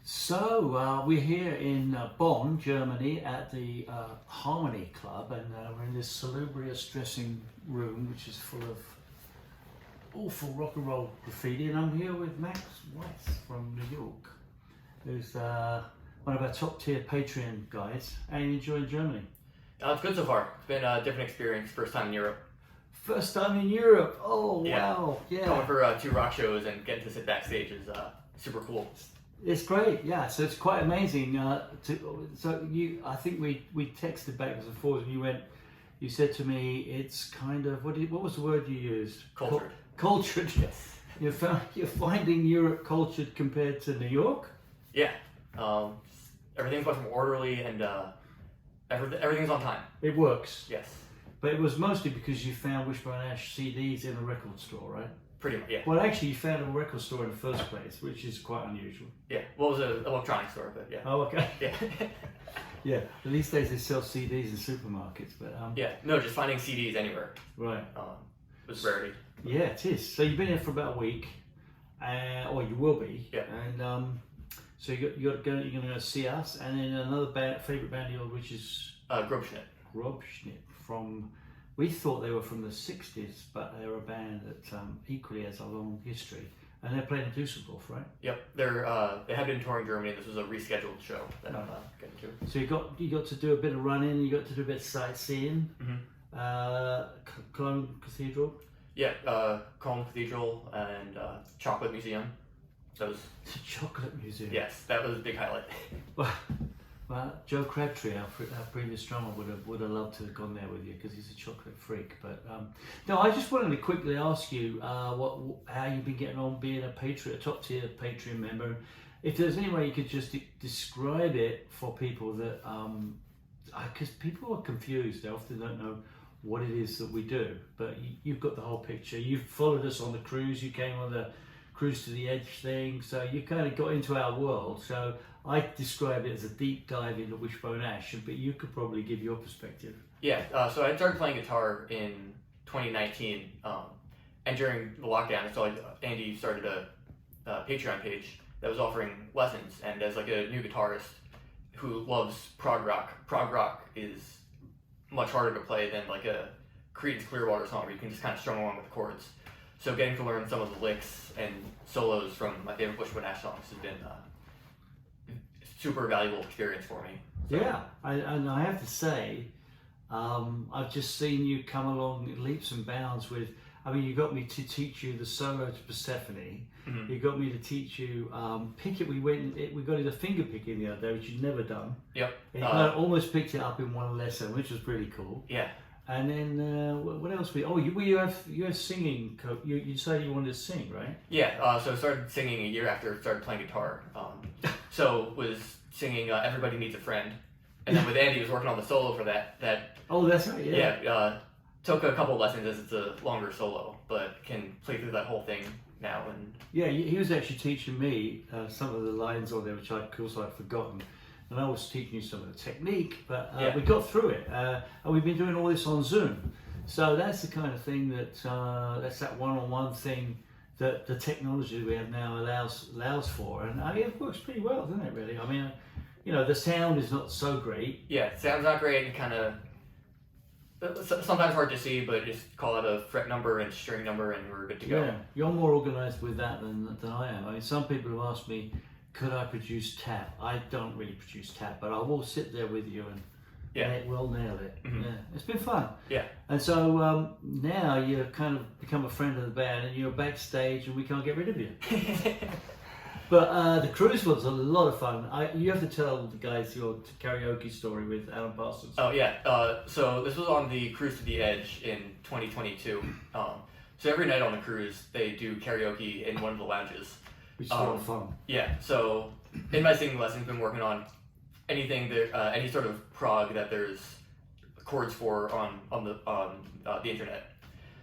We're here in Bonn, Germany, at the Harmony Club, and we're in this salubrious dressing room, which is full of awful rock and roll graffiti. And I'm here with Max Weiss from New York, who's one of our top tier Patreon guys. How you enjoying Germany? It's good so far. It's been a different experience. First time in Europe. First time in Europe. Oh Yeah. wow! Yeah. Going for 2 rock shows and getting to sit backstage is super cool. It's great, yeah. So it's quite amazing. I think we texted backwards and forwards, and you said to me, it's kind of what was the word you used? Cultured. Cultured. Yes. You're finding Europe cultured compared to New York. Yeah. Everything's much more orderly and everything's on time. It works. Yes. But it was mostly because you found Wishbone Ash CDs in a record store, right? Pretty much, yeah. Well, actually, you found a record store in the first place, which is quite unusual. Yeah. Well, it was an electronics store, but yeah. Oh, okay. Yeah. Yeah. These days they sell CDs in supermarkets, but Yeah. No, just finding CDs anywhere. right. Was rarity. Yeah, it is. So you've been here for about a week, or you will be. Yeah. And so you're going to go see us, and then another favorite band of yours, which is Grobschnitt. Grobschnitt from. We thought they were from the '60s, but they're a band that equally has a long history, and they're playing in Dusseldorf, right? Yep. They have been touring Germany. This was a rescheduled show that I'm getting to. So you got to do a bit of running, you got to do a bit of sightseeing. Mm-hmm. Cologne Cathedral. Yeah. Cologne Cathedral and Chocolate Museum. That was. It's a chocolate museum. Yes, that was a big highlight. Well, Joe Crabtree, our previous drummer, would have loved to have gone there with you because he's a chocolate freak. But no, I just wanted to quickly ask you how you've been getting on being a top tier Patreon member. If there's any way you could just describe it for people that, because people are confused, they often don't know what it is that we do. But you've got the whole picture. You've followed us on the cruise. You came on the Cruise to the Edge thing, so you kind of got into our world. So I describe it as a deep dive into Wishbone Ash, but you could probably give your perspective. Yeah, so I started playing guitar in 2019, and during the lockdown, so Andy started a Patreon page that was offering lessons, and as like a new guitarist who loves prog rock is much harder to play than like a Creedence Clearwater song where you can just kind of strum along with the chords. So getting to learn some of the licks and solos from my favorite Wishbone Ash songs has been super valuable experience for me. So. Yeah, and I have to say, I've just seen you come along in leaps and bounds with. I mean, you got me to teach you the solo to Persephone. Mm-hmm. You got me to teach you pick it. We got into finger picking the other day, which you'd never done. Yep. And you kind of almost picked it up in one lesson, which was really cool. Yeah. And then what else? You have singing. You decided you wanted to sing, right? Yeah. So I started singing a year after I started playing guitar. So was singing "Everybody Needs a Friend," and then with Andy was working on the solo for that. Oh, that's right. Yeah. Yeah. Took a couple of lessons as it's a longer solo, but can play through that whole thing now. And yeah, he was actually teaching me some of the lines on there, which I'd forgotten. And I was teaching you some of the technique, but we got through it. And we've been doing all this on Zoom. So that's the kind of thing that's that one-on-one thing that the technology we have now allows for. And it works pretty well, doesn't it, really? I mean, the sound is not so great. Yeah, sound's not great and kind of sometimes hard to see, but just call it a fret number and string number and we're good to go. Yeah, you're more organized with that than I am. I mean, some people have asked me, could I produce tap? I don't really produce tap, but I will sit there with you and we'll nail it. Mm-hmm. Yeah, it's been fun. Yeah. And so now you've kind of become a friend of the band and you're backstage and we can't get rid of you. But the cruise was a lot of fun. You have to tell the guys your karaoke story with Alan Parsons. Oh yeah, so this was on the Cruise to the Edge in 2022. So every night on the cruise, they do karaoke in one of the lounges. Which is a lot of fun. Yeah, so in my singing lessons, I've been working on anything that, any sort of prog that there's chords for on the internet.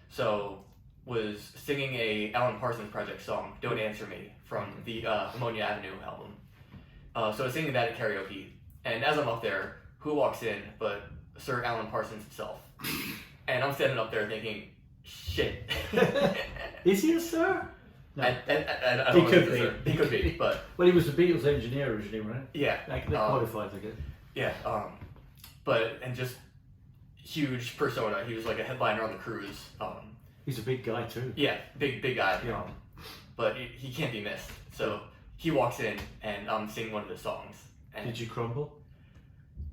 So was singing a Alan Parsons Project song, "Don't Answer Me," from the Ammonia Avenue album. So I was singing that at karaoke, and as I'm up there, who walks in but Sir Alan Parsons himself? And I'm standing up there thinking, shit. Is he a sir? No. I don't He know could if it's be. he could be, but Well, he was the Beatles engineer originally, right? yeah, Like, they qualified, I guess. yeah. But just huge persona. He was like a headliner on the cruise. He's a big guy too. Yeah, big guy. Yeah. But he can't be missed. So he walks in and I'm singing one of his songs. And Did you crumble?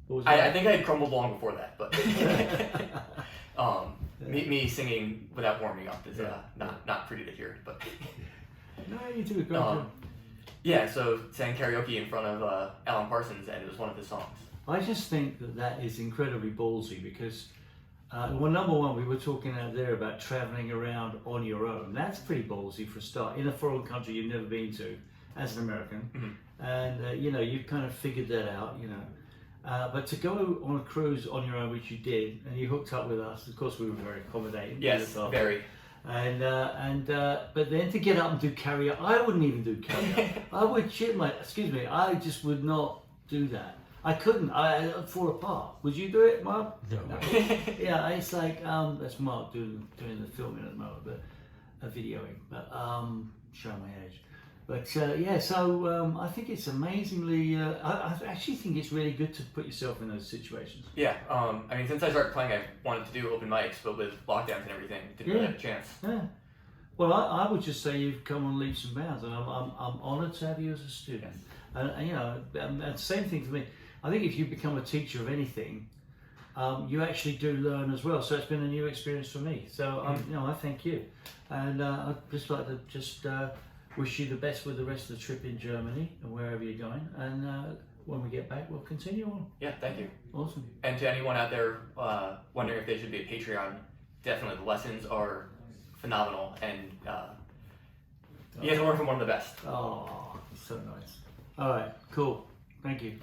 What was I think I had crumbled long before that, but Yeah. me singing without warming up is Yeah. not pretty to hear. But No, you do a great job. yeah, so sang karaoke in front of Alan Parsons, and it was one of his songs. I just think that is incredibly ballsy because, well, number one, we were talking out there about traveling around on your own. That's pretty ballsy for a start in a foreign country you've never been to as an American. Mm-hmm. And, you know, you've kind of figured that out, you know. But to go on a cruise on your own, which you did, and you hooked up with us, of course, we were very accommodating. Yes, very. But then to get up and do karaoke, I wouldn't even do karaoke. I would shit my, excuse me, I just would not do that. I couldn't. I'd fall apart. Would you do it, Mark? No. Yeah, it's like that's Mark doing the filming at the moment, but videoing. But showing my age. But yeah, so I think it's amazingly. I actually think it's really good to put yourself in those situations. Yeah, I mean, since I started playing, I wanted to do open mics, but with lockdowns and everything, didn't really have a chance. Yeah. Well, I would just say you've come on leaps and bounds, and I'm honoured to have you as a student. And you know, and same thing for me. I think if you become a teacher of anything, you actually do learn as well. So it's been a new experience for me. So you know, I thank you, and I'd just like to wish you the best with the rest of the trip in Germany and wherever you're going. And when we get back, we'll continue on. Yeah, thank you. Awesome. And to anyone out there wondering if they should be a Patreon, definitely the lessons are phenomenal, and you guys are learning from one of the best. Oh, so nice. All right, cool. Thank you.